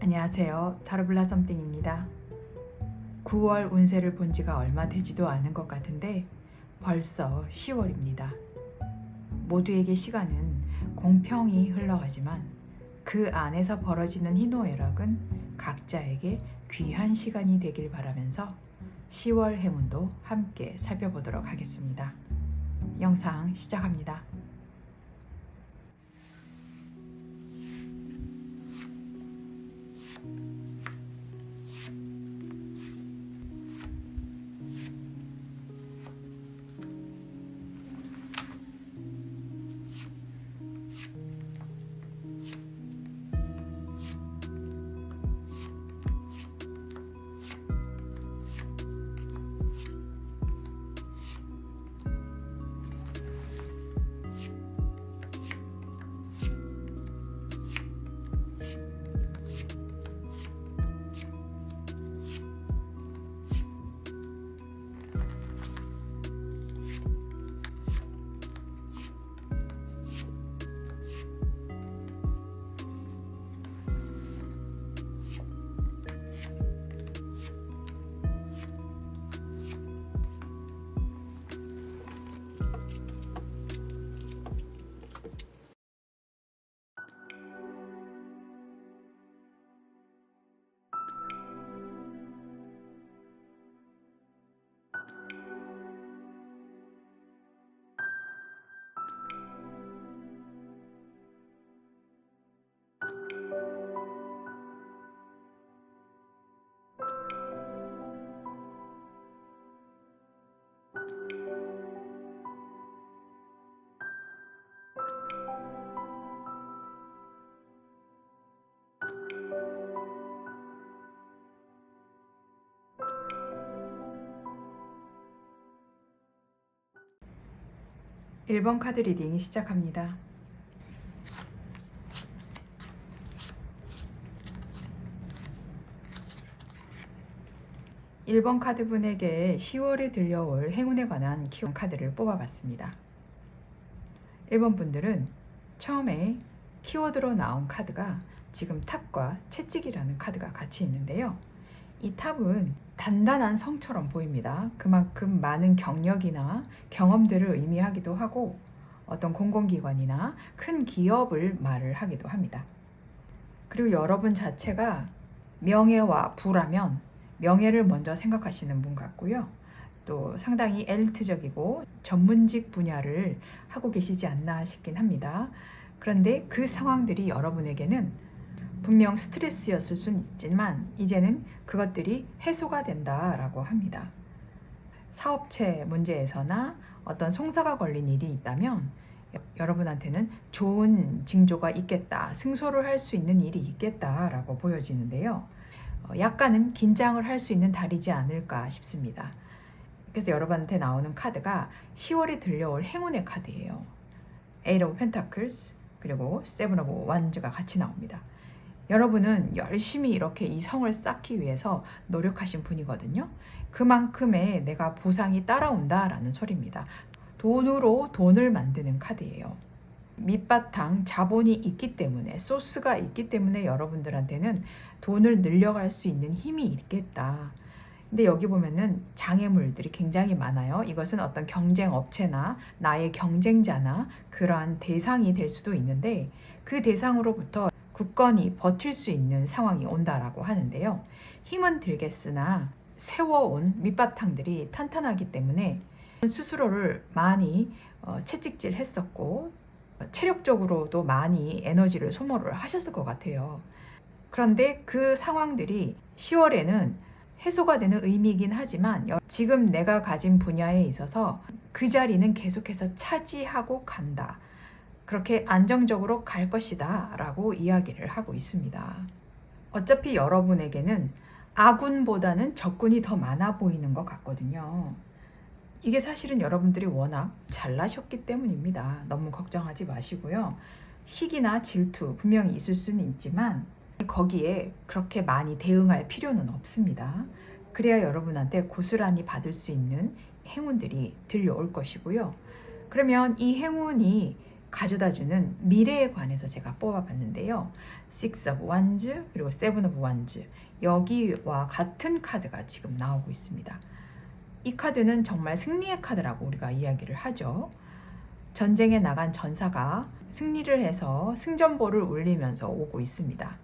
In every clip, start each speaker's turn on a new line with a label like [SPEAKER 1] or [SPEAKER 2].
[SPEAKER 1] 안녕하세요. 타로블라 썸띵입니다. 9월 운세를 본 지가 얼마 되지도 않은 것 같은데 벌써 10월입니다. 모두에게 시간은 공평히 흘러가지만 그 안에서 벌어지는 희노애락은 각자에게 귀한 시간이 되길 바라면서 10월 행운도 함께 살펴보도록 하겠습니다. 영상 시작합니다. 일 번 카드 리딩 시작합니다. 1번 카드분에게 10월에 들려올 행운에 관한 키워드 카드를 뽑아봤습니다. 1번 분들은 처음에 키워드로 나온 카드가 지금 탑과 채찍이라는 카드가 같이 있는데요. 이 탑은 단단한 성처럼 보입니다. 그만큼 많은 경력이나 경험들을 의미하기도 하고 어떤 공공기관이나 큰 기업을 말을 하기도 합니다. 그리고 여러분 자체가 명예와 부라면 명예를 먼저 생각하시는 분 같고요. 또 상당히 엘리트적이고 전문직 분야를 하고 계시지 않나 싶긴 합니다. 그런데 그 상황들이 여러분에게는 분명 스트레스였을 수는 있지만 이제는 그것들이 해소가 된다라고 합니다. 사업체 문제에서나 어떤 송사가 걸린 일이 있다면 여러분한테는 좋은 징조가 있겠다, 승소를 할 수 있는 일이 있겠다라고 보여지는데요. 약간은 긴장을 할 수 있는 달이지 않을까 싶습니다. 그래서 여러분한테 나오는 카드가 10월에 들려올 행운의 카드예요. Eight of Pentacles 그리고 Seven of Wands가 같이 나옵니다. 여러분은 열심히 이렇게 이 성을 쌓기 위해서 노력하신 분이거든요. 그만큼의 내가 보상이 따라온다라는 소리입니다. 돈으로 돈을 만드는 카드예요. 밑바탕 자본이 있기 때문에, 소스가 있기 때문에 여러분들한테는 돈을 늘려갈 수 있는 힘이 있겠다. 근데 여기 보면은 장애물들이 굉장히 많아요. 이것은 어떤 경쟁 업체나 나의 경쟁자나 그러한 대상이 될 수도 있는데 그 대상으로부터 굳건히 버틸 수 있는 상황이 온다라고 하는데요. 힘은 들겠으나 세워온 밑바탕들이 탄탄하기 때문에 스스로를 많이 채찍질 했었고 체력적으로도 많이 에너지를 소모를 하셨을 것 같아요. 그런데 그 상황들이 10월에는 해소가 되는 의미이긴 하지만 지금 내가 가진 분야에 있어서 그 자리는 계속해서 차지하고 간다. 그렇게 안정적으로 갈 것이다 라고 이야기를 하고 있습니다. 어차피 여러분에게는 아군보다는 적군이 더 많아 보이는 것 같거든요. 이게 사실은 여러분들이 워낙 잘나셨기 때문입니다. 너무 걱정하지 마시고요. 시기나 질투 분명히 있을 수는 있지만 거기에 그렇게 많이 대응할 필요는 없습니다. 그래야 여러분한테 고스란히 받을 수 있는 행운들이 들려올 것이고요. 그러면 이 행운이 가져다주는 미래에 관해서 제가 뽑아봤는데요. Six of Wands 그리고 Seven of Wands 여기와 같은 카드가 지금 나오고 있습니다. 이 카드는 정말 승리의 카드라고 우리가 이야기를 하죠. 전쟁에 나간 전사가 승리를 해서 승전보를 울리면서 오고 있습니다.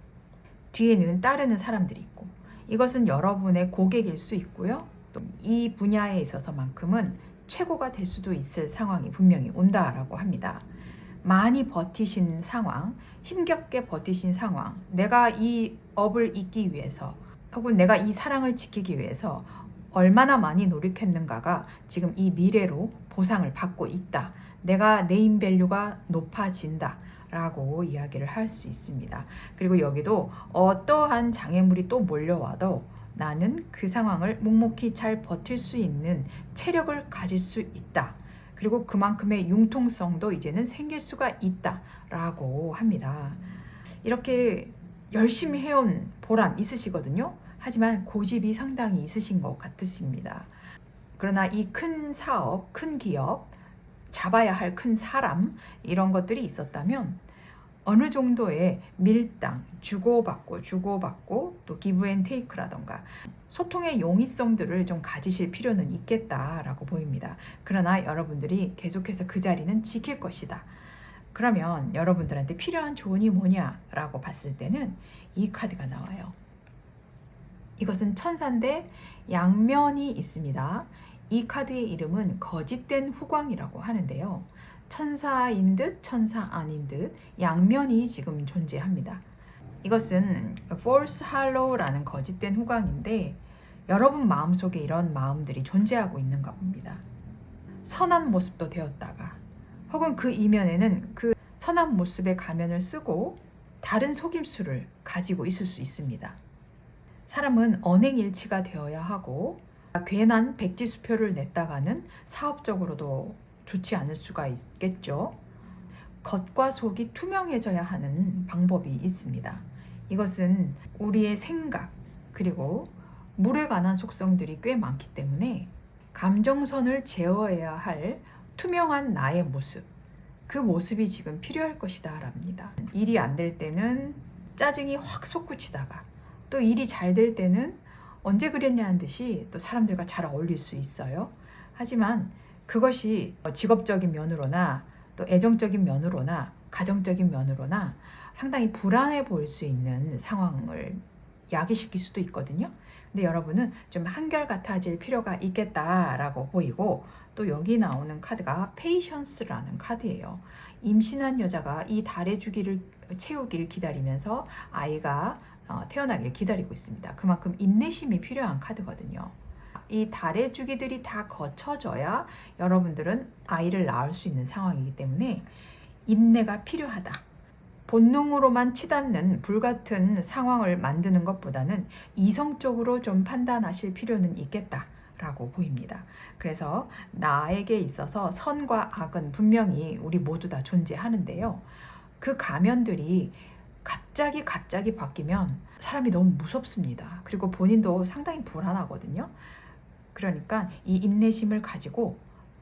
[SPEAKER 1] 뒤에는 따르는 사람들이 있고 이것은 여러분의 고객일 수 있고요. 또 이 분야에 있어서만큼은 최고가 될 수도 있을 상황이 분명히 온다라고 합니다. 많이 버티신 상황, 힘겹게 버티신 상황, 내가 이 업을 잇기 위해서 혹은 내가 이 사랑을 지키기 위해서 얼마나 많이 노력했는가가 지금 이 미래로 보상을 받고 있다. 내가 네임밸류가 높아진다. 라고 이야기를 할 수 있습니다. 그리고 여기도 어떠한 장애물이 또 몰려와도 나는 그 상황을 묵묵히 잘 버틸 수 있는 체력을 가질 수 있다. 그리고 그만큼의 융통성도 이제는 생길 수가 있다라고 합니다. 이렇게 열심히 해온 보람 있으시거든요. 하지만 고집이 상당히 있으신 것 같으십니다. 그러나 이 큰 사업, 큰 기업, 잡아야 할 큰 사람 이런 것들이 있었다면 어느 정도의 밀당, 주고받고 또 기브 앤 테이크라던가 소통의 용이성들을 좀 가지실 필요는 있겠다라고 보입니다. 그러나 여러분들이 계속해서 그 자리는 지킬 것이다. 그러면 여러분들한테 필요한 조언이 뭐냐라고 봤을 때는 이 카드가 나와요. 이것은 천사인데 양면이 있습니다. 이 카드의 이름은 거짓된 후광이라고 하는데요. 천사인 듯 천사 아닌 듯 양면이 지금 존재합니다. 이것은 false halo라는 거짓된 후광인데 여러분 마음속에 이런 마음들이 존재하고 있는가 봅니다. 선한 모습도 되었다가 혹은 그 이면에는 그 선한 모습의 가면을 쓰고 다른 속임수를 가지고 있을 수 있습니다. 사람은 언행일치가 되어야 하고 괜한 백지수표를 냈다가는 사업적으로도 좋지 않을 수가 있겠죠. 겉과 속이 투명해져야 하는 방법이 있습니다. 이것은 우리의 생각 그리고 물에 관한 속성들이 꽤 많기 때문에 감정선을 제어해야 할 투명한 나의 모습 그 모습이 지금 필요할 것이다 랍니다. 일이 안 될 때는 짜증이 확 솟구치다가 또 일이 잘 될 때는 언제 그랬냐는 듯이 또 사람들과 잘 어울릴 수 있어요. 하지만 그것이 직업적인 면으로나 또 애정적인 면으로나 가정적인 면으로나 상당히 불안해 보일 수 있는 상황을 야기시킬 수도 있거든요. 근데 여러분은 좀 한결같아질 필요가 있겠다라고 보이고 또 여기 나오는 카드가 페이션스라는 카드예요. 임신한 여자가 이 달의 주기를 채우기를 기다리면서 아이가 태어나길 기다리고 있습니다. 그만큼 인내심이 필요한 카드거든요. 이 달의 주기들이 다 거쳐져야 여러분들은 아이를 낳을 수 있는 상황이기 때문에 인내가 필요하다. 본능으로만 치닫는 불같은 상황을 만드는 것보다는 이성적으로 좀 판단하실 필요는 있겠다라고 보입니다. 그래서 나에게 있어서 선과 악은 분명히 우리 모두 다 존재하는데요. 그 가면들이 갑자기 바뀌면 사람이 너무 무섭습니다. 그리고 본인도 상당히 불안하거든요. 그러니까 이 인내심을 가지고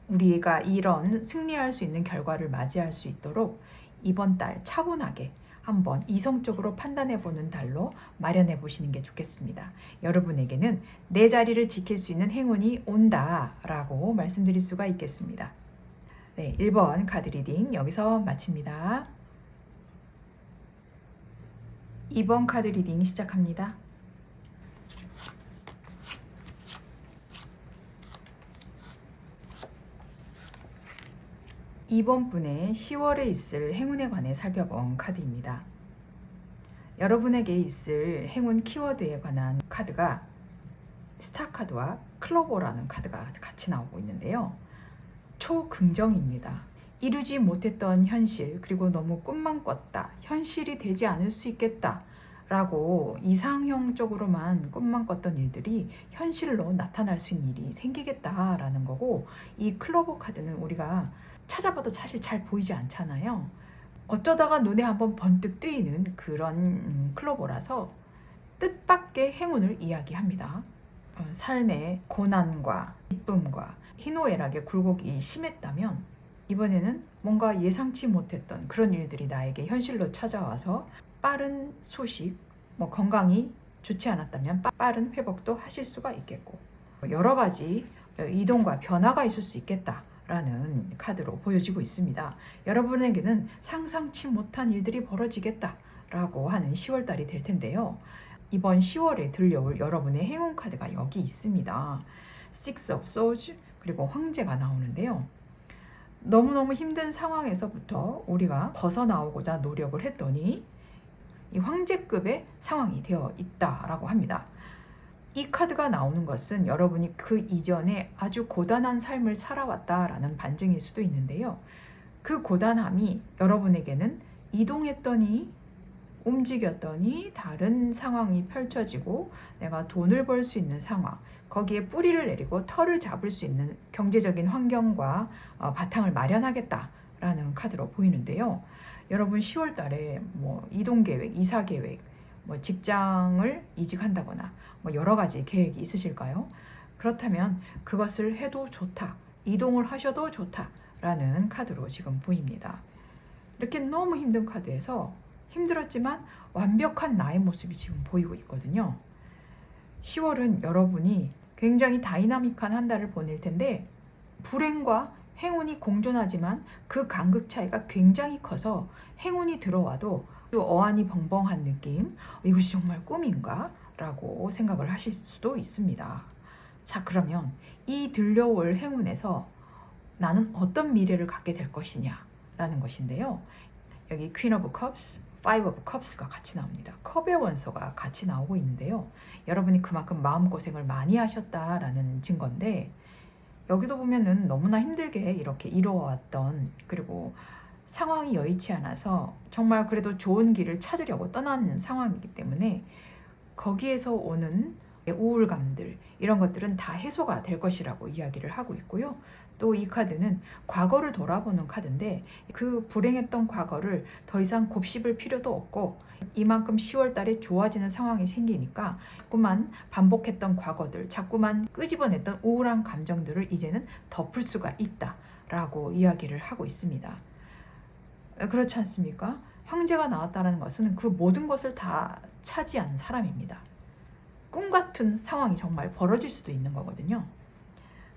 [SPEAKER 1] 우리가 이런 승리할 수 있는 결과를 맞이할 수 있도록 이번 달 차분하게 한번 이성적으로 판단해 보는 달로 마련해 보시는 게 좋겠습니다. 여러분에게는 내 자리를 지킬 수 있는 행운이 온다라고 말씀드릴 수가 있겠습니다. 네, 1번 카드 리딩 여기서 마칩니다. 2번 카드 리딩 시작합니다. 이번 분의 10월에 있을 행운에 관해 살펴본 카드입니다. 여러분에게 있을 행운 키워드에 관한 카드가 스타 카드와 클로버라는 카드가 같이 나오고 있는데요. 초긍정입니다. 이루지 못했던 현실 그리고 너무 꿈만 꿨다. 현실이 되지 않을 수 있겠다. 라고 이상형적으로만 꿈만 꿨던 일들이 현실로 나타날 수 있는 일이 생기겠다라는 거고 이 클로버 카드는 우리가 찾아봐도 사실 잘 보이지 않잖아요. 어쩌다가 눈에 한번 번뜩 뜨이는 그런 클로버라서 뜻밖의 행운을 이야기합니다. 삶의 고난과 기쁨과 희노애락의 굴곡이 심했다면 이번에는 뭔가 예상치 못했던 그런 일들이 나에게 현실로 찾아와서 빠른 소식, 건강이 좋지 않았다면 빠른 회복도 하실 수가 있겠고, 여러 가지 이동과 변화가 있을 수 있겠다라는 카드로 보여지고 있습니다. 여러분에게는 상상치 못한 일들이 벌어지겠다라고 하는 10월달이 될 텐데요. 이번 10월에 들려올 여러분의 행운 카드가 여기 있습니다. Six of Swords 그리고 황제가 나오는데요. 너무너무 힘든 상황에서부터 우리가 벗어나오고자 노력을 했더니 이 황제급의 상황이 되어 있다라고 합니다. 이 카드가 나오는 것은 여러분이 그 이전에 아주 고단한 삶을 살아왔다라는 반증일 수도 있는데요. 그 고단함이 여러분에게는 이동했더니 움직였더니 다른 상황이 펼쳐지고 내가 돈을 벌 수 있는 상황, 거기에 뿌리를 내리고 털을 잡을 수 있는 경제적인 환경과 바탕을 마련하겠다라는 카드로 보이는데요. 여러분 10월 달에 이동 계획, 이사 계획, 직장을 이직한다거나 여러 가지 계획이 있으실까요? 그렇다면 그것을 해도 좋다, 이동을 하셔도 좋다라는 카드로 지금 보입니다. 이렇게 너무 힘든 카드에서 힘들었지만 완벽한 나의 모습이 지금 보이고 있거든요. 10월은 여러분이 굉장히 다이나믹한 한 달을 보낼 텐데 불행과 행운이 공존하지만 그 간극 차이가 굉장히 커서 행운이 들어와도 어안이 벙벙한 느낌, 이것이 정말 꿈인가? 라고 생각을 하실 수도 있습니다. 자, 그러면 이 들려올 행운에서 나는 어떤 미래를 갖게 될 것이냐 라는 것인데요. 여기 Queen of Cups, Five of Cups가 같이 나옵니다. 컵의 원소가 같이 나오고 있는데요. 여러분이 그만큼 마음고생을 많이 하셨다라는 증거인데, 여기도 보면은 너무나 힘들게 이렇게 이루어왔던, 그리고 상황이 여의치 않아서 정말 그래도 좋은 길을 찾으려고 떠난 상황이기 때문에 거기에서 오는 우울감들, 이런 것들은 다 해소가 될 것이라고 이야기를 하고 있고요. 또 이 카드는 과거를 돌아보는 카드인데 그 불행했던 과거를 더 이상 곱씹을 필요도 없고 이만큼 10월 달에 좋아지는 상황이 생기니까 자꾸만 반복했던 과거들, 자꾸만 끄집어냈던 우울한 감정들을 이제는 덮을 수가 있다라고 이야기를 하고 있습니다. 그렇지 않습니까? 황제가 나왔다는 것은 그 모든 것을 다 차지한 사람입니다. 꿈 같은 상황이 정말 벌어질 수도 있는 거거든요.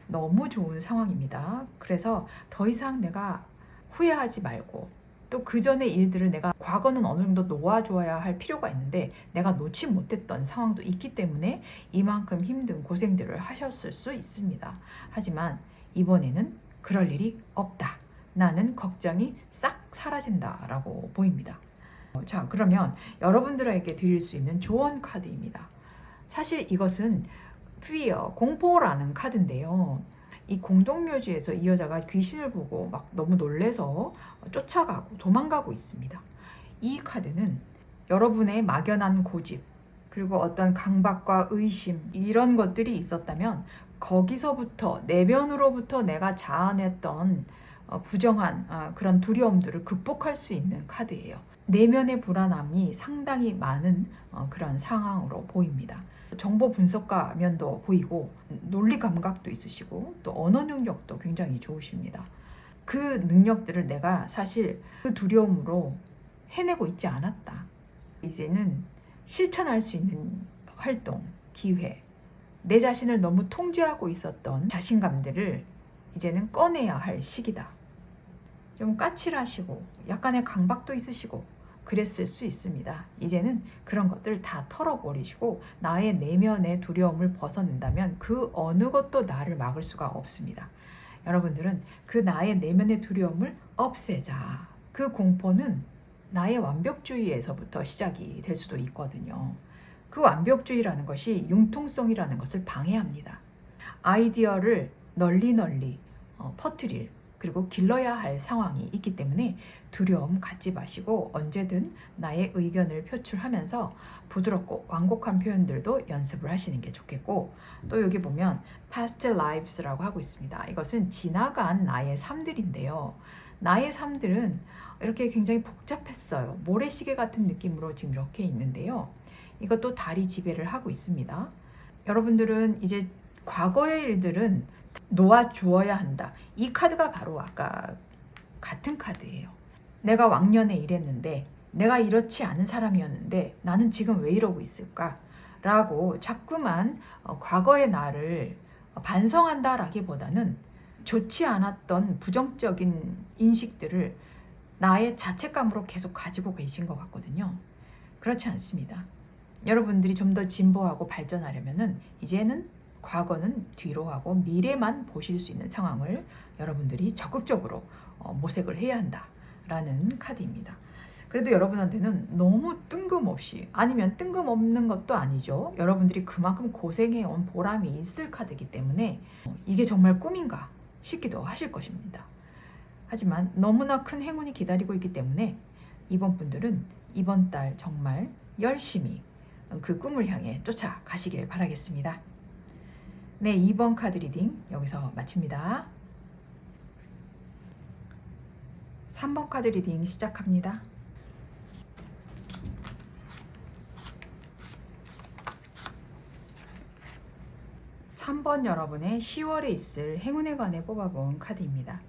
[SPEAKER 1] 너무 좋은 상황입니다. 그래서 더 이상 내가 후회하지 말고 또 그 전의 일들을 내가 과거는 어느 정도 놓아줘야 할 필요가 있는데 내가 놓지 못했던 상황도 있기 때문에 이만큼 힘든 고생들을 하셨을 수 있습니다. 하지만 이번에는 그럴 일이 없다. 나는 걱정이 싹 사라진다라고 보입니다. 자, 그러면 여러분들에게 드릴 수 있는 조언 카드입니다. 사실 이것은 fear, 공포라는 카드인데요. 이 공동묘지에서 이 여자가 귀신을 보고 막 너무 놀래서 쫓아가고 도망가고 있습니다. 이 카드는 여러분의 막연한 고집, 그리고 어떤 강박과 의심, 이런 것들이 있었다면 거기서부터, 내면으로부터 내가 자아냈던 부정한 그런 두려움들을 극복할 수 있는 카드예요. 내면의 불안함이 상당히 많은 그런 상황으로 보입니다. 정보 분석가 면도 보이고 논리 감각도 있으시고 또 언어 능력도 굉장히 좋으십니다. 그 능력들을 내가 사실 그 두려움으로 해내고 있지 않았다. 이제는 실천할 수 있는 활동, 기회, 내 자신을 너무 통제하고 있었던 자신감들을 이제는 꺼내야 할 시기다. 좀 까칠하시고 약간의 강박도 있으시고 그랬을 수 있습니다. 이제는 그런 것들 다 털어버리시고 나의 내면의 두려움을 벗어낸다면 그 어느 것도 나를 막을 수가 없습니다. 여러분들은 그 나의 내면의 두려움을 없애자. 그 공포는 나의 완벽주의에서부터 시작이 될 수도 있거든요. 그 완벽주의라는 것이 융통성이라는 것을 방해합니다. 아이디어를 널리 퍼뜨릴, 그리고 길러야 할 상황이 있기 때문에 두려움 갖지 마시고 언제든 나의 의견을 표출하면서 부드럽고 완곡한 표현들도 연습을 하시는 게 좋겠고, 또 여기 보면 past lives라고 하고 있습니다. 이것은 지나간 나의 삶들인데요. 나의 삶들은 이렇게 굉장히 복잡했어요. 모래시계 같은 느낌으로 지금 이렇게 있는데요. 이것도 달이 지배를 하고 있습니다. 여러분들은 이제 과거의 일들은 놓아주어야 한다. 이 카드가 바로 아까 같은 카드예요. 내가 왕년에 이랬는데, 내가 이렇지 않은 사람이었는데 나는 지금 왜 이러고 있을까? 라고 자꾸만 과거의 나를 반성한다라기보다는 좋지 않았던 부정적인 인식들을 나의 자책감으로 계속 가지고 계신 것 같거든요. 그렇지 않습니다. 여러분들이 좀 더 진보하고 발전하려면은 이제는 과거는 뒤로 하고 미래만 보실 수 있는 상황을 여러분들이 적극적으로 모색을 해야 한다라는 카드입니다. 그래도 여러분한테는 너무 뜬금없이, 아니면 뜬금없는 것도 아니죠. 여러분들이 그만큼 고생해온 보람이 있을 카드이기 때문에 이게 정말 꿈인가 싶기도 하실 것입니다. 하지만 너무나 큰 행운이 기다리고 있기 때문에 이번 분들은 이번 달 정말 열심히 그 꿈을 향해 쫓아가시길 바라겠습니다. 네, 2번 카드 리딩 여기서 마칩니다. 3번 카드 리딩 시작합니다. (3번) 여러분의 10월에 있을 행운에 관해 뽑아본 카드입니다.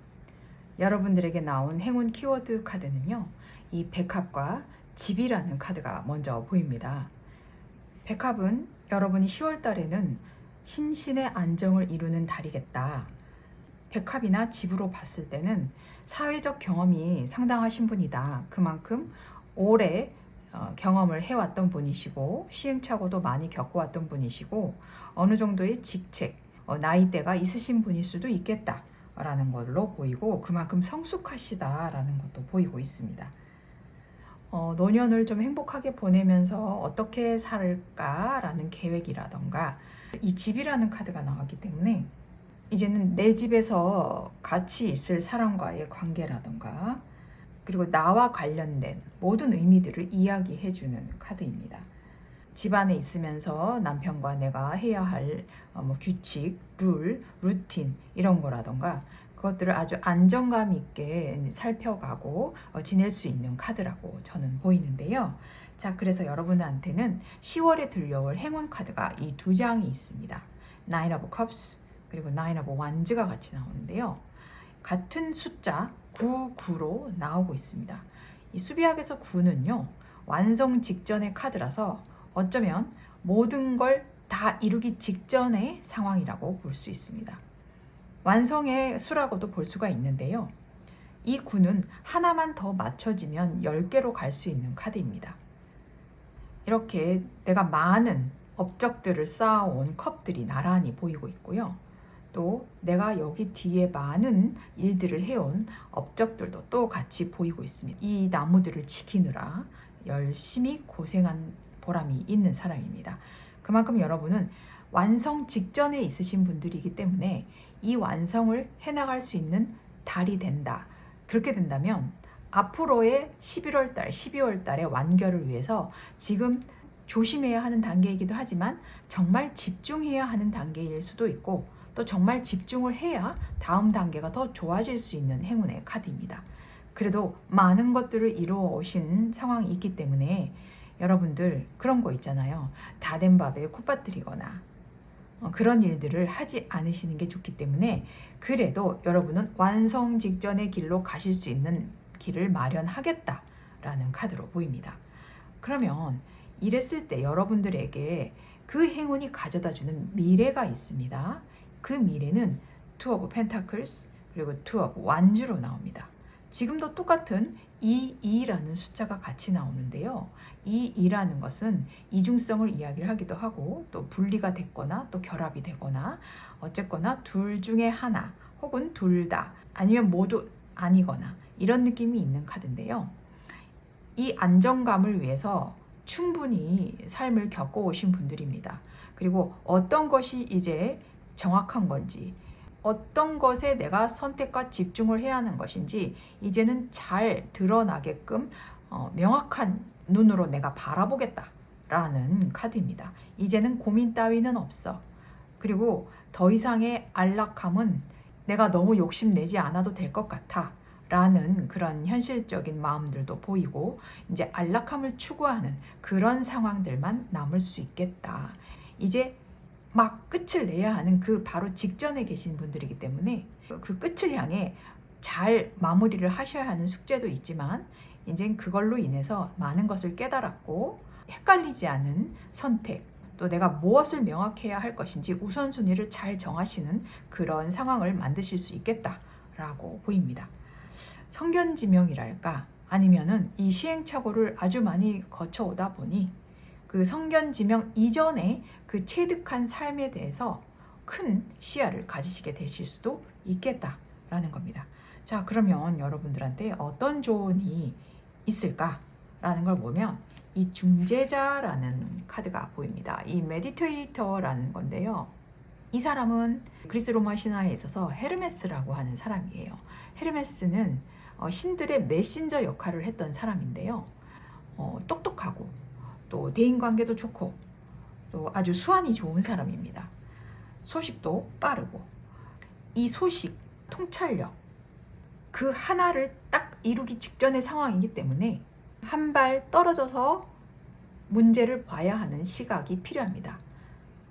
[SPEAKER 1] 여러분들에게 나온 행운 키워드 카드는요, 이 백합과 집이라는 카드가 먼저 보입니다. 백합은 여러분이 10월 달에는 심신의 안정을 이루는 달이겠다. 백합이나 집으로 봤을 때는 사회적 경험이 상당하신 분이다. 그만큼 오래 경험을 해왔던 분이시고 시행착오도 많이 겪어왔던 분이시고 어느 정도의 직책, 나이대가 있으신 분일 수도 있겠다라는 걸로 보이고 그만큼 성숙하시다라는 것도 보이고 있습니다. 노년을 좀 행복하게 보내면서 어떻게 살까라는 계획이라던가 이 집이라는 카드가 나왔기 때문에 이제는 내 집에서 같이 있을 사람과의 관계라던가 그리고 나와 관련된 모든 의미들을 이야기해주는 카드입니다. 집안에 있으면서 남편과 내가 해야 할 규칙, 룰, 루틴 이런 거라던가 그것들을 아주 안정감 있게 살펴가고 지낼 수 있는 카드라고 저는 보이는데요. 자, 그래서 여러분한테는 10월에 들려올 행운 카드가 이 두 장이 있습니다. Nine of Cups 그리고 Nine of Wands가 같이 나오는데요. 같은 숫자 99로 나오고 있습니다. 이 수비학에서 9는요, 완성 직전의 카드라서 어쩌면 모든 걸 다 이루기 직전의 상황이라고 볼 수 있습니다. 완성의 수라고도 볼 수가 있는데요. 이 9는 하나만 더 맞춰지면 10개로 갈 수 있는 카드입니다. 이렇게 내가 많은 업적들을 쌓아온 컵들이 나란히 보이고 있고요. 또 내가 여기 뒤에 많은 일들을 해온 업적들도 또 같이 보이고 있습니다. 이 나무들을 지키느라 열심히 고생한 보람이 있는 사람입니다. 그만큼 여러분은 완성 직전에 있으신 분들이기 때문에 이 완성을 해나갈 수 있는 달이 된다. 그렇게 된다면 앞으로의 11월 달, 12월 달의 완결을 위해서 지금 조심해야 하는 단계이기도 하지만 정말 집중해야 하는 단계일 수도 있고 또 정말 집중을 해야 다음 단계가 더 좋아질 수 있는 행운의 카드입니다. 그래도 많은 것들을 이루어 오신 상황이 있기 때문에 여러분들 그런 거 있잖아요. 다 된 밥에 콧바뜨리거나 그런 일들을 하지 않으시는 게 좋기 때문에 그래도 여러분은 완성 직전의 길로 가실 수 있는 길을 마련하겠다라는 카드로 보입니다. 그러면 이랬을 때 여러분들에게 그 행운이 가져다주는 미래가 있습니다. 그 미래는 Two of Pentacles 그리고 Two of Wands로 나옵니다. 지금도 똑같은 2라는 숫자가 같이 나오는데요. 2라는 것은 이중성을 이야기를 하기도 하고 또 분리가 됐거나 또 결합이 되거나 어쨌거나 둘 중에 하나 혹은 둘 다 아니면 모두 아니거나 이런 느낌이 있는 카드인데요. 이 안정감을 위해서 충분히 삶을 겪어오신 분들입니다. 그리고 어떤 것이 이제 정확한 건지 어떤 것에 내가 선택과 집중을 해야 하는 것인지 이제는 잘 드러나게끔 명확한 눈으로 내가 바라보겠다라는 카드입니다. 이제는 고민 따위는 없어. 그리고 더 이상의 안락함은 내가 너무 욕심내지 않아도 될 것 같아 라는 그런 현실적인 마음들도 보이고 이제 안락함을 추구하는 그런 상황들만 남을 수 있겠다. 이제 막 끝을 내야 하는 그 바로 직전에 계신 분들이기 때문에 그 끝을 향해 잘 마무리를 하셔야 하는 숙제도 있지만 이제 그걸로 인해서 많은 것을 깨달았고 헷갈리지 않은 선택, 또 내가 무엇을 명확해야 할 것인지 우선순위를 잘 정하시는 그런 상황을 만드실 수 있겠다라고 보입니다. 성견지명이랄까 아니면은 이 시행착오를 아주 많이 거쳐오다 보니 그 성견지명 이전에 그 체득한 삶에 대해서 큰 시야를 가지시게 되실 수도 있겠다라는 겁니다. 자, 그러면 여러분들한테 어떤 조언이 있을까라는 걸 보면 이 중재자라는 카드가 보입니다. 이 메디테이터라는 건데요. 이 사람은 그리스 로마 신화에 있어서 헤르메스라고 하는 사람이에요. 헤르메스는 신들의 메신저 역할을 했던 사람인데요. 똑똑하고 또 대인관계도 좋고 또 아주 수완이 좋은 사람입니다. 소식도 빠르고 이 소식, 통찰력 그 하나를 딱 이루기 직전의 상황이기 때문에 한 발 떨어져서 문제를 봐야 하는 시각이 필요합니다.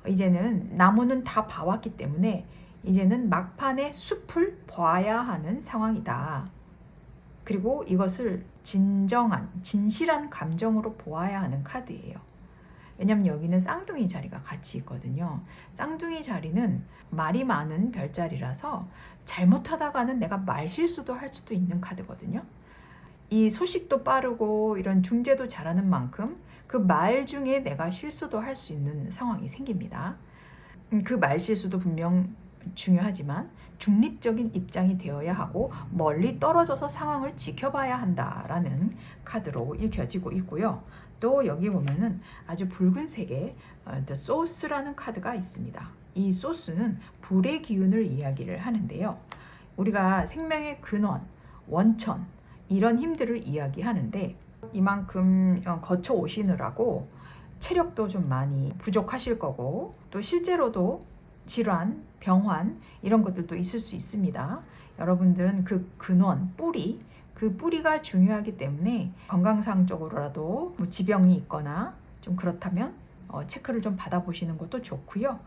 [SPEAKER 1] 이제는 나무는 다 봐왔기 때문에 이제는 막판에 숲을 봐야 하는 상황이다. 그리고 이것을 진정한, 진실한 감정으로 보아야 하는 카드예요. 왜냐면 여기는 쌍둥이 자리가 같이 있거든요. 쌍둥이 자리는 말이 많은 별자리라서 잘못하다가는 내가 말실수도 할 수도 있는 카드거든요. 이 소식도 빠르고 이런 중재도 잘하는 만큼 그 말 중에 내가 실수도 할 수 있는 상황이 생깁니다. 그 말실수도 분명 중요하지만 중립적인 입장이 되어야 하고 멀리 떨어져서 상황을 지켜봐야 한다라는 카드로 읽혀지고 있고요. 또 여기 보면은 아주 붉은색의 The Source라는 카드가 있습니다. 이 소스는 불의 기운을 이야기를 하는데요. 우리가 생명의 근원, 원천 이런 힘들을 이야기하는데 이만큼 거쳐 오시느라고 체력도 좀 많이 부족하실 거고 또 실제로도 질환, 병환 이런 것들도 있을 수 있습니다. 여러분들은 그 근원, 뿌리, 그 뿌리가 중요하기 때문에 건강상적으로라도 뭐 지병이 있거나 좀 그렇다면 체크를 좀 받아보시는 것도 좋고요.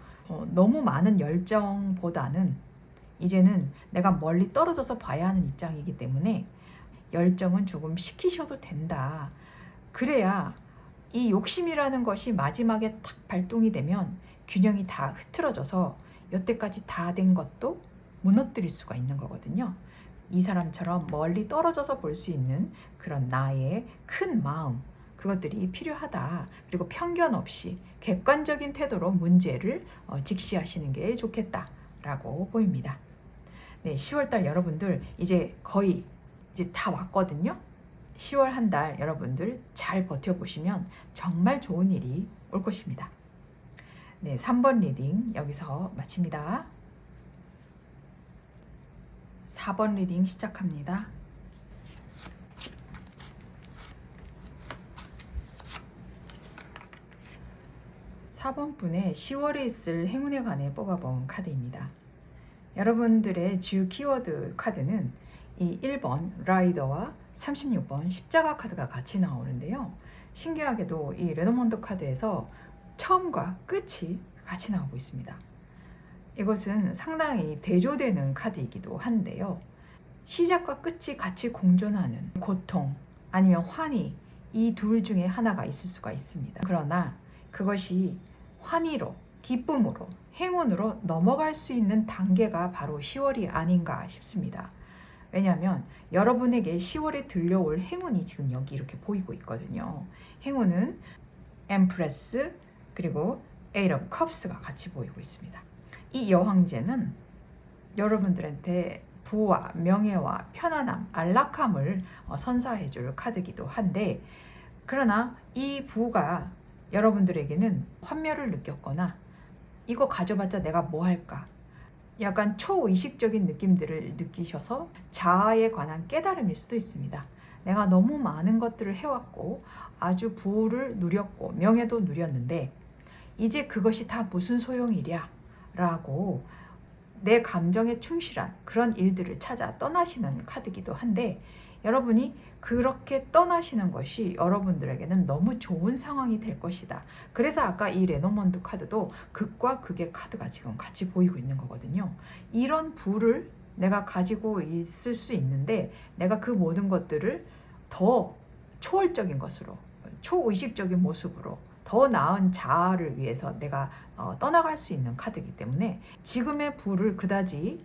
[SPEAKER 1] 너무 많은 열정보다는 이제는 내가 멀리 떨어져서 봐야 하는 입장이기 때문에 열정은 조금 식히셔도 된다. 그래야 이 욕심이라는 것이 마지막에 탁 발동이 되면 균형이 다 흐트러져서 여태까지 다 된 것도 무너뜨릴 수가 있는 거거든요. 이 사람처럼 멀리 떨어져서 볼 수 있는 그런 나의 큰 마음, 그것들이 필요하다. 그리고 편견 없이 객관적인 태도로 문제를 직시하시는 게 좋겠다라고 보입니다. 네, 10월달 여러분들 이제 거의 이제 다 왔거든요. 10월 한 달 여러분들 잘 버텨보시면 정말 좋은 일이 올 것입니다. 네, 3번 리딩 여기서 마칩니다. 4번 리딩 시작합니다. (4번) 분의 10월에 있을 행운에 관해 뽑아본 카드입니다. 여러분들의 주 키워드 카드는 이 1번 라이더와 36번 십자가 카드가 같이 나오는데요. 신기하게도 이 레노먼드 카드에서 처음과 끝이 같이 나오고 있습니다. 이것은 상당히 대조되는 카드이기도 한데요. 시작과 끝이 같이 공존하는 고통 아니면 환희, 이 둘 중에 하나가 있을 수가 있습니다. 그러나 그것이 환희로, 기쁨으로, 행운으로 넘어갈 수 있는 단계가 바로 10월이 아닌가 싶습니다. 왜냐하면 여러분에게 10월에 들려올 행운이 지금 여기 이렇게 보이고 있거든요. 행운은 엠프레스 그리고 에이트 오브 컵스가 같이 보이고 있습니다. 이 여황제는 여러분들한테 부와 명예와 편안함, 안락함을 선사해 줄 카드이기도 한데, 그러나 이 부가 여러분들에게는 환멸을 느꼈거나 이거 가져봤자 내가 뭐 할까, 약간 초의식적인 느낌들을 느끼셔서 자아에 관한 깨달음일 수도 있습니다. 내가 너무 많은 것들을 해왔고 아주 부를 누렸고 명예도 누렸는데 이제 그것이 다 무슨 소용이랴 라고 내 감정에 충실한 그런 일들을 찾아 떠나시는 카드이기도 한데, 여러분이 그렇게 떠나시는 것이 여러분들에게는 너무 좋은 상황이 될 것이다. 그래서 아까 이 레노먼드 카드도 극과 극의 카드가 지금 같이 보이고 있는 거거든요. 이런 부를 내가 가지고 있을 수 있는데 내가 그 모든 것들을 더 초월적인 것으로, 초의식적인 모습으로 더 나은 자아를 위해서 내가 떠나갈 수 있는 카드이기 때문에 지금의 부를 그다지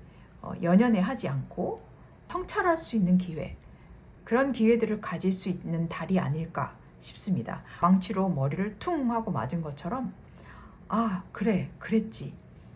[SPEAKER 1] 연연해 하지 않고 성찰할 수 있는 기회, 그런 기회들을 가질 수 있는 달이 아닐까 싶습니다. 망치로 머리를 퉁 하고 맞은 것처럼 그래, 그랬지,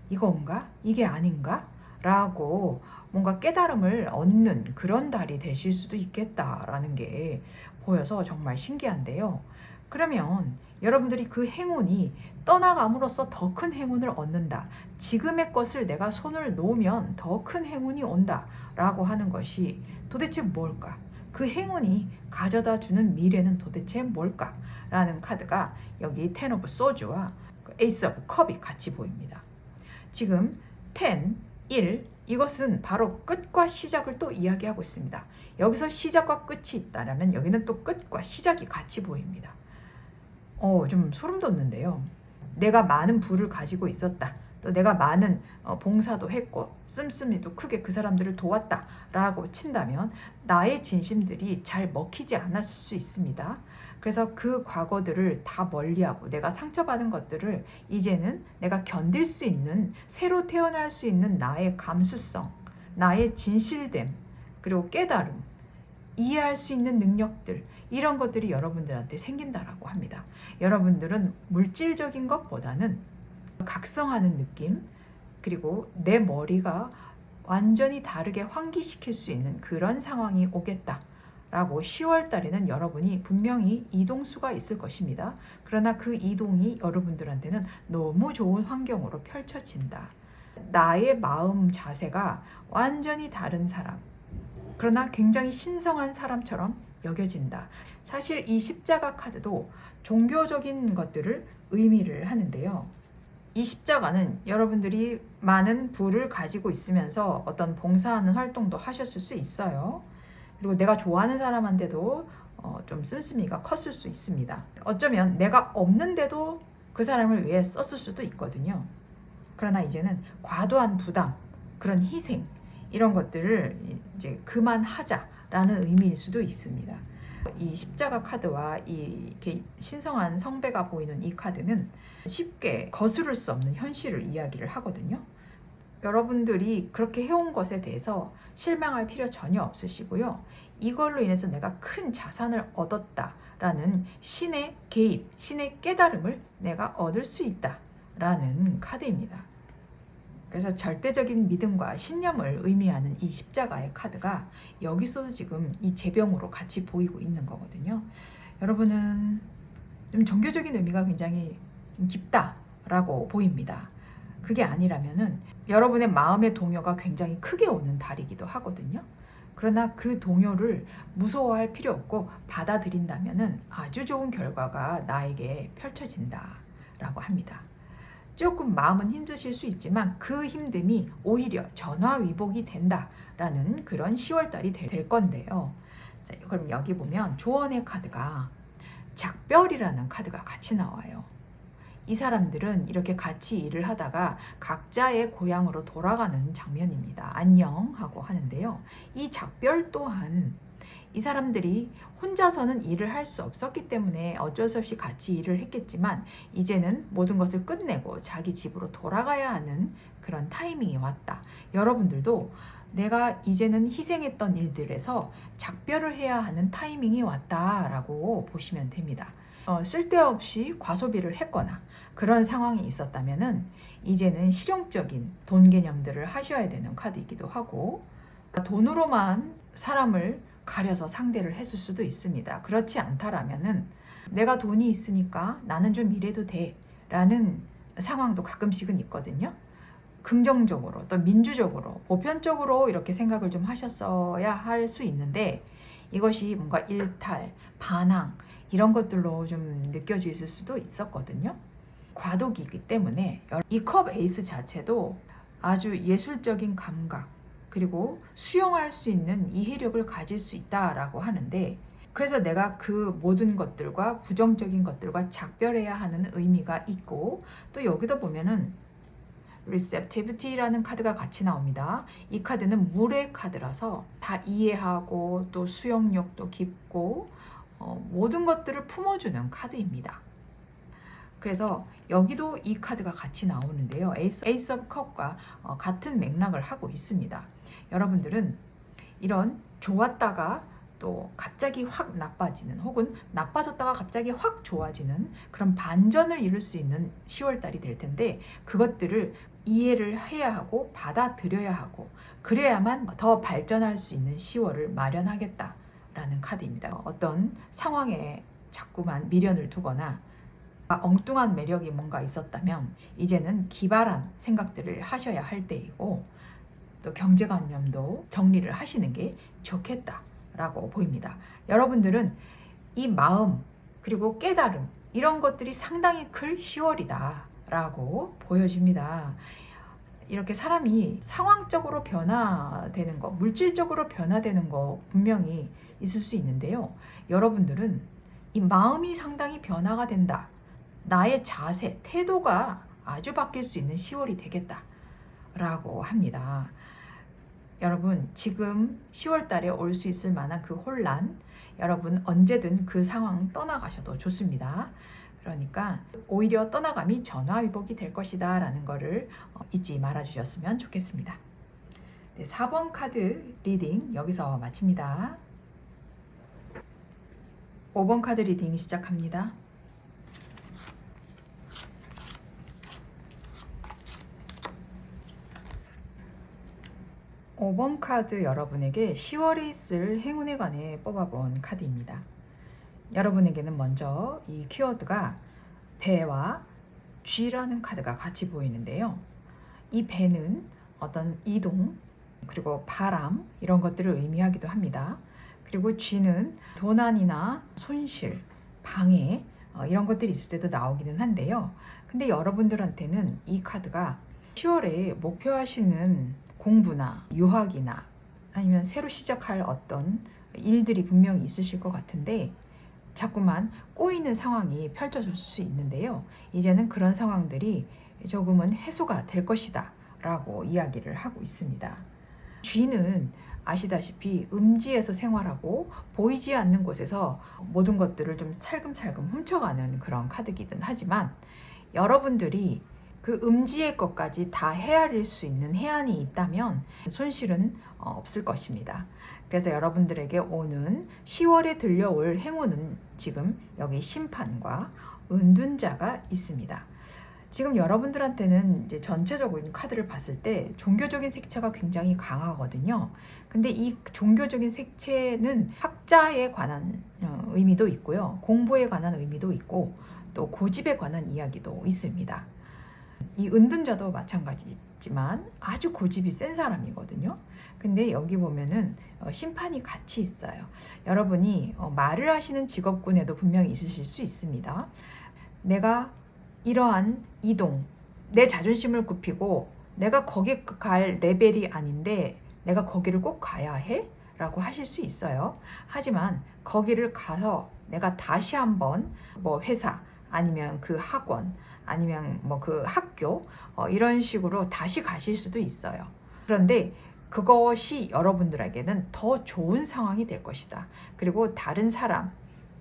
[SPEAKER 1] 이건가? 이게 아닌가? 라고 뭔가 깨달음을 얻는 그런 달이 되실 수도 있겠다라는 게 보여서 정말 신기한데요. 그러면 여러분들이 그 행운이 떠나감으로써 더 큰 행운을 얻는다, 지금의 것을 내가 손을 놓으면 더 큰 행운이 온다 라고 하는 것이 도대체 뭘까? 그 행운이 가져다 주는 미래는 도대체 뭘까? 라는 카드가 여기 텐 오브 소주와 에이스 오브 컵이 같이 보입니다. 지금 10, 1, 이것은 바로 끝과 시작을 또 이야기하고 있습니다. 여기서 시작과 끝이 있다면 여기는 또 끝과 시작이 같이 보입니다. 좀 소름 돋는데요. 내가 많은 부를 가지고 있었다, 또 내가 많은 봉사도 했고 씀씀이도 크게 그 사람들을 도왔다 라고 친다면 나의 진심들이 잘 먹히지 않았을 수 있습니다. 그래서 그 과거들을 다 멀리하고 내가 상처받은 것들을 이제는 내가 견딜 수 있는, 새로 태어날 수 있는 나의 감수성, 나의 진실됨, 그리고 깨달음, 이해할 수 있는 능력들, 이런 것들이 여러분들한테 생긴다라고 합니다. 여러분들은 물질적인 것보다는 각성하는 느낌, 그리고 내 머리가 완전히 다르게 환기시킬 수 있는 그런 상황이 오겠다 라고 10월 달에는 여러분이 분명히 이동수가 있을 것입니다. 그러나 그 이동이 여러분들한테는 너무 좋은 환경으로 펼쳐진다. 나의 마음 자세가 완전히 다른 사람, 그러나 굉장히 신성한 사람처럼 여겨진다. 사실 이 십자가 카드도 종교적인 것들을 의미를 하는데요. 이 십자가는 여러분들이 많은 부를 가지고 있으면서 어떤 봉사하는 활동도 하셨을 수 있어요. 그리고 내가 좋아하는 사람한테도 좀 씀씀이가 컸을 수 있습니다. 어쩌면 내가 없는데도 그 사람을 위해 썼을 수도 있거든요. 그러나 이제는 과도한 부담, 그런 희생, 이런 것들을 이제 그만하자라는 의미일 수도 있습니다. 이 십자가 카드와 이렇게 신성한 성배가 보이는 이 카드는 쉽게 거스를 수 없는 현실을 이야기를 하거든요. 여러분들이 그렇게 해온 것에 대해서 실망할 필요 전혀 없으시고요. 이걸로 인해서 내가 큰 자산을 얻었다라는 신의 개입, 신의 깨달음을 내가 얻을 수 있다라는 카드입니다. 그래서 절대적인 믿음과 신념을 의미하는 이 십자가의 카드가 여기서 지금 이 제병으로 같이 보이고 있는 거거든요. 여러분은 좀 종교적인 의미가 굉장히 깊다라고 보입니다. 그게 아니라면은 여러분의 마음의 동요가 굉장히 크게 오는 달이기도 하거든요. 그러나 그 동요를 무서워할 필요 없고 받아들인다면은 아주 좋은 결과가 나에게 펼쳐진다라고 합니다. 조금 마음은 힘드실 수 있지만 그 힘듦이 오히려 전화위복이 된다라는 그런 10월달이 될 건데요. 자, 그럼 여기 보면 조언의 카드가 작별이라는 카드가 같이 나와요. 이 사람들은 이렇게 같이 일을 하다가 각자의 고향으로 돌아가는 장면입니다. 안녕 하고 하는데요. 이 작별 또한 이 사람들이 혼자서는 일을 할 수 없었기 때문에 어쩔 수 없이 같이 일을 했겠지만 이제는 모든 것을 끝내고 자기 집으로 돌아가야 하는 그런 타이밍이 왔다. 여러분들도 내가 이제는 희생했던 일들에서 작별을 해야 하는 타이밍이 왔다라고 보시면 됩니다. 쓸데없이 과소비를 했거나 그런 상황이 있었다면은 이제는 실용적인 돈 개념들을 하셔야 되는 카드이기도 하고, 돈으로만 사람을 가려서 상대를 했을 수도 있습니다. 그렇지 않다라면은 내가 돈이 있으니까 나는 좀 이래도 돼 라는 상황도 가끔씩은 있거든요. 긍정적으로 또 민주적으로 보편적으로 이렇게 생각을 좀 하셨어야 할 수 있는데 이것이 뭔가 일탈, 반항 이런 것들로 좀 느껴질 수도 있었거든요. 과도기이기 때문에 이 컵 에이스 자체도 아주 예술적인 감각 그리고 수용할 수 있는 이해력을 가질 수 있다라고 하는데, 그래서 내가 그 모든 것들과 부정적인 것들과 작별해야 하는 의미가 있고, 또 여기도 보면은 receptivity라는 카드가 같이 나옵니다. 이 카드는 물의 카드라서 다 이해하고 또 수용력도 깊고 모든 것들을 품어주는 카드입니다. 그래서 여기도 이 카드가 같이 나오는데요. 에이스 오브 컵과 같은 맥락을 하고 있습니다. 여러분들은 이런 좋았다가 또 갑자기 확 나빠지는 혹은 나빠졌다가 갑자기 확 좋아지는 그런 반전을 이룰 수 있는 10월달이 될 텐데 그것들을 이해를 해야 하고 받아들여야 하고 그래야만 더 발전할 수 있는 10월을 마련하겠다라는 카드입니다. 어떤 상황에 자꾸만 미련을 두거나 엉뚱한 매력이 뭔가 있었다면 이제는 기발한 생각들을 하셔야 할 때이고 또 경제관념도 정리를 하시는 게 좋겠다라고 보입니다. 여러분들은 이 마음 그리고 깨달음 이런 것들이 상당히 클 10월이다라고 보여집니다. 이렇게 사람이 상황적으로 변화되는 거, 물질적으로 변화되는 거 분명히 있을 수 있는데요. 여러분들은 이 마음이 상당히 변화가 된다. 나의 자세, 태도가 아주 바뀔 수 있는 10월이 되겠다라고 합니다. 여러분 지금 10월 달에 올 수 있을 만한 그 혼란 여러분 언제든 그 상황 떠나가셔도 좋습니다. 그러니까 오히려 떠나감이 전화위복이 될 것이다 라는 거를 잊지 말아 주셨으면 좋겠습니다. 네, 4번 카드 리딩 여기서 마칩니다. 5번 카드 리딩 시작합니다. 5번 카드 여러분에게 10월에 있을 행운에 관해 뽑아본 카드입니다. 여러분에게는 먼저 이 키워드가 배와 쥐라는 카드가 같이 보이는데요. 이 배는 어떤 이동 그리고 바람 이런 것들을 의미하기도 합니다. 그리고 쥐는 도난이나 손실, 방해 이런 것들이 있을 때도 나오기는 한데요. 근데 여러분들한테는 이 카드가 10월에 목표하시는 공부나 유학이나 아니면 새로 시작할 어떤 일들이 분명히 있으실 것 같은데 자꾸만 꼬이는 상황이 펼쳐질 수 있는데요. 이제는 그런 상황들이 조금은 해소가 될 것이다 라고 이야기를 하고 있습니다. 쥐는 아시다시피 음지에서 생활하고 보이지 않는 곳에서 모든 것들을 좀 살금살금 훔쳐가는 그런 카드이긴 하지만 여러분들이 그 음지의 것까지 다 헤아릴 수 있는 해안이 있다면 손실은 없을 것입니다. 그래서 여러분들에게 오는 10월에 들려올 행운은 지금 여기 심판과 은둔자가 있습니다. 지금 여러분들한테는 이제 전체적인 카드를 봤을 때 종교적인 색채가 굉장히 강하거든요. 근데 이 종교적인 색채는 학자에 관한 의미도 있고요. 공부에 관한 의미도 있고 또 고집에 관한 이야기도 있습니다. 이 은둔자도 마찬가지지만 아주 고집이 센 사람이거든요. 근데 여기 보면은 심판이 같이 있어요. 여러분이 말을 하시는 직업군에도 분명히 있으실 수 있습니다. 내가 이러한 이동, 내 자존심을 굽히고 내가 거기 갈 레벨이 아닌데 내가 거기를 꼭 가야 해? 라고 하실 수 있어요. 하지만 거기를 가서 내가 다시 한번 뭐 회사 아니면 그 학원 아니면 뭐 그 학교 이런 식으로 다시 가실 수도 있어요. 그런데 그것이 여러분들에게는 더 좋은 상황이 될 것이다. 그리고 다른 사람,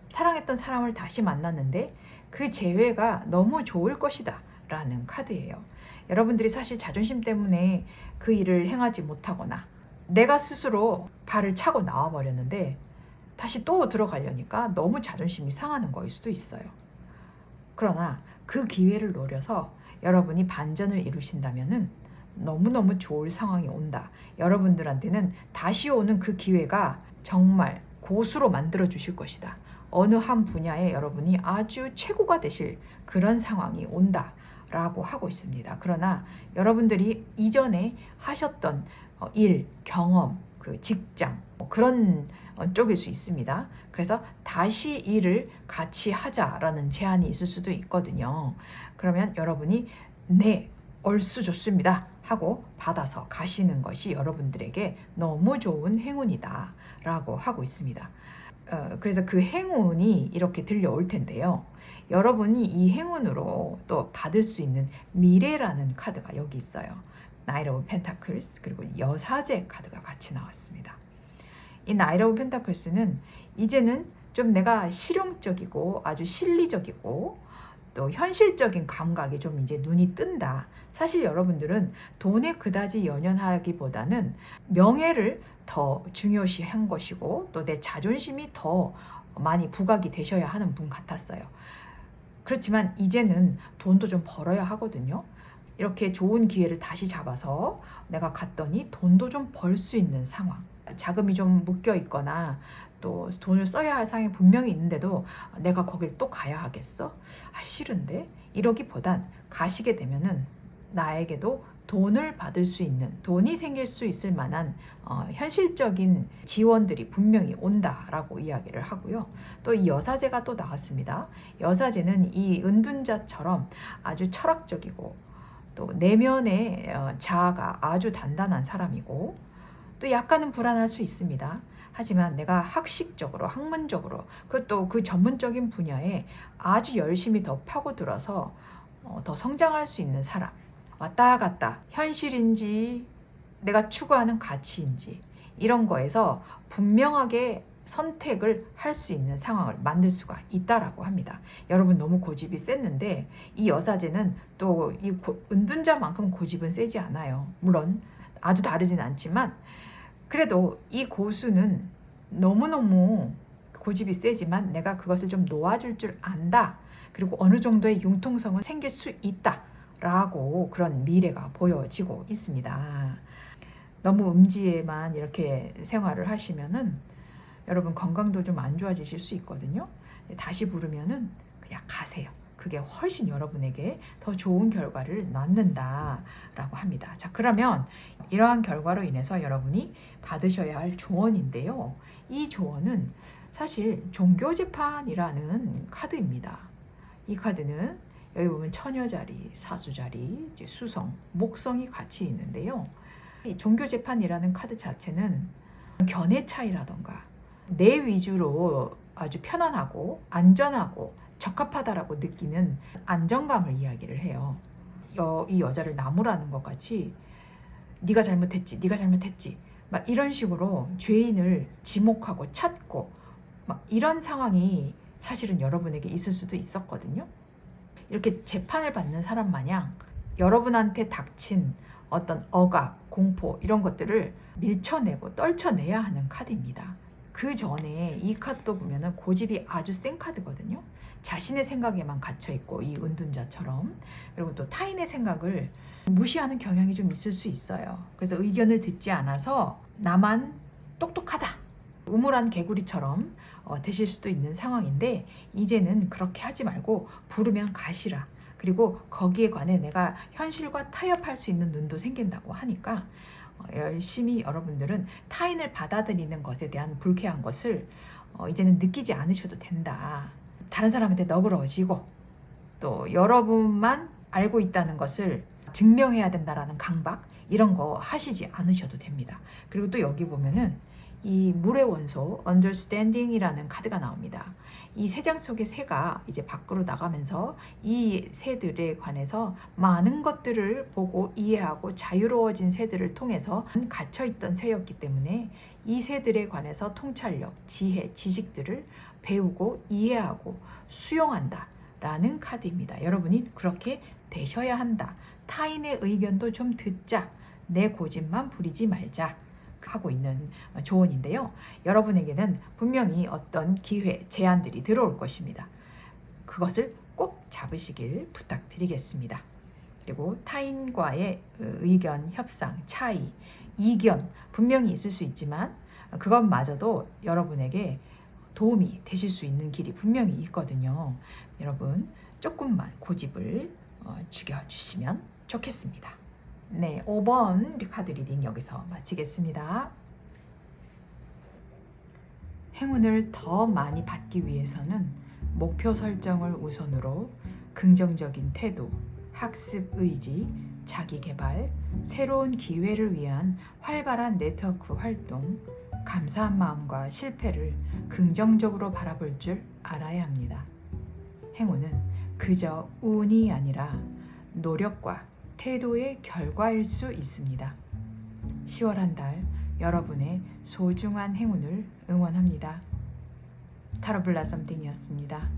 [SPEAKER 1] 사랑했던 사람을 다시 만났는데 그 재회가 너무 좋을 것이다 라는 카드예요. 여러분들이 사실 자존심 때문에 그 일을 행하지 못하거나 내가 스스로 발을 차고 나와 버렸는데 다시 또 들어가려니까 너무 자존심이 상하는 거일 수도 있어요. 그러나 그 기회를 노려서 여러분이 반전을 이루신다면은 너무너무 좋을 상황이 온다. 여러분들한테는 다시 오는 그 기회가 정말 고수로 만들어 주실 것이다. 어느 한 분야에 여러분이 아주 최고가 되실 그런 상황이 온다 라고 하고 있습니다. 그러나 여러분들이 이전에 하셨던 일, 경험, 그 직장 그런 쪽일 수 있습니다. 그래서 다시 일을 같이 하자라는 제안이 있을 수도 있거든요. 그러면 여러분이 네, 얼쑤 좋습니다 하고 받아서 가시는 것이 여러분들에게 너무 좋은 행운이다 라고 하고 있습니다. 그래서 그 행운이 이렇게 들려올 텐데요. 여러분이 이 행운으로 또 받을 수 있는 미래라는 카드가 여기 있어요. 나이트 오브 펜타클스 그리고 여사제 카드가 같이 나왔습니다. 이 나이트 오브 펜타클스는 이제는 좀 내가 실용적이고 아주 실리적이고 또 현실적인 감각이 좀 이제 눈이 뜬다. 사실 여러분들은 돈에 그다지 연연하기보다는 명예를 더 중요시한 것이고 또 내 자존심이 더 많이 부각이 되셔야 하는 분 같았어요. 그렇지만 이제는 돈도 좀 벌어야 하거든요. 이렇게 좋은 기회를 다시 잡아서 내가 갔더니 돈도 좀 벌 수 있는 상황. 자금이 좀 묶여 있거나 또 돈을 써야 할 상황이 분명히 있는데도 내가 거길 또 가야 하겠어? 싫은데? 이러기보단 가시게 되면은 나에게도 돈을 받을 수 있는, 돈이 생길 수 있을 만한 현실적인 지원들이 분명히 온다라고 이야기를 하고요. 또 이 여사제가 또 나왔습니다. 여사제는 이 은둔자처럼 아주 철학적이고 또 내면의 자아가 아주 단단한 사람이고 또 약간은 불안할 수 있습니다. 하지만 내가 학식적으로, 학문적으로, 그것도 그 전문적인 분야에 아주 열심히 더 파고들어서 더 성장할 수 있는 사람. 왔다 갔다 현실인지 내가 추구하는 가치인지 이런 거에서 분명하게 선택을 할 수 있는 상황을 만들 수가 있다라고 합니다. 여러분 너무 고집이 셌는데 이 여사제는 또 이 은둔자만큼 고집은 세지 않아요. 물론 아주 다르진 않지만 그래도 이 고수는 너무너무 고집이 세지만 내가 그것을 좀 놓아줄 줄 안다. 그리고 어느 정도의 융통성은 생길 수 있다. 라고 그런 미래가 보여지고 있습니다. 너무 음지에만 이렇게 생활을 하시면은 여러분 건강도 좀 안 좋아지실 수 있거든요. 다시 부르면은 그냥 가세요. 그게 훨씬 여러분에게 더 좋은 결과를 낳는다라고 합니다. 자, 그러면 이러한 결과로 인해서 여러분이 받으셔야 할 조언인데요. 이 조언은 사실 종교재판이라는 카드입니다. 이 카드는 여기 보면 처녀자리, 사수자리, 이제 수성, 목성이 같이 있는데요. 이 종교재판이라는 카드 자체는 견해 차이라던가 내 위주로 아주 편안하고 안전하고 적합하다라고 느끼는 안정감을 이야기를 해요. 이 여자를 나무라는 것 같이 네가 잘못했지, 네가 잘못했지 막 이런 식으로 죄인을 지목하고 찾고 막 이런 상황이 사실은 여러분에게 있을 수도 있었거든요. 이렇게 재판을 받는 사람 마냥 여러분한테 닥친 어떤 억압, 공포 이런 것들을 밀쳐내고 떨쳐내야 하는 카드입니다. 그 전에 이 카드도 보면은 고집이 아주 센 카드거든요. 자신의 생각에만 갇혀있고 이 은둔자처럼 그리고 또 타인의 생각을 무시하는 경향이 좀 있을 수 있어요. 그래서 의견을 듣지 않아서 나만 똑똑하다 우물한 개구리처럼 되실 수도 있는 상황인데 이제는 그렇게 하지 말고 부르면 가시라. 그리고 거기에 관해 내가 현실과 타협할 수 있는 눈도 생긴다고 하니까 열심히 여러분들은 타인을 받아들이는 것에 대한 불쾌한 것을 이제는 느끼지 않으셔도 된다. 다른 사람한테 너그러워지고 또 여러분만 알고 있다는 것을 증명해야 된다라는 강박 이런 거 하시지 않으셔도 됩니다. 그리고 또 여기 보면은 이 물의 원소 understanding이라는 카드가 나옵니다. 이 세 장 속의 새가 이제 밖으로 나가면서 이 새들에 관해서 많은 것들을 보고 이해하고 자유로워진 새들을 통해서 갇혀있던 새였기 때문에 이 새들에 관해서 통찰력, 지혜, 지식들을 배우고 이해하고 수용한다 라는 카드입니다. 여러분이 그렇게 되셔야 한다. 타인의 의견도 좀 듣자. 내 고집만 부리지 말자. 하고 있는 조언인데요. 여러분에게는 분명히 어떤 기회, 제안들이 들어올 것입니다. 그것을 꼭 잡으시길 부탁드리겠습니다. 그리고 타인과의 의견, 협상, 차이, 이견 분명히 있을 수 있지만 그것마저도 여러분에게 도움이 되실 수 있는 길이 분명히 있거든요. 여러분 조금만 고집을 죽여주시면 좋겠습니다. 네, 5번 카드 리딩 여기서 마치겠습니다. 행운을 더 많이 받기 위해서는 목표 설정을 우선으로 긍정적인 태도, 학습 의지, 자기 개발, 새로운 기회를 위한 활발한 네트워크 활동, 감사한 마음과 실패를 긍정적으로 바라볼 줄 알아야 합니다. 행운은 그저 운이 아니라 노력과 태도의 결과일 수 있습니다. 10월 한 달 여러분의 소중한 행운을 응원합니다. 타로 블라썸띵이었습니다.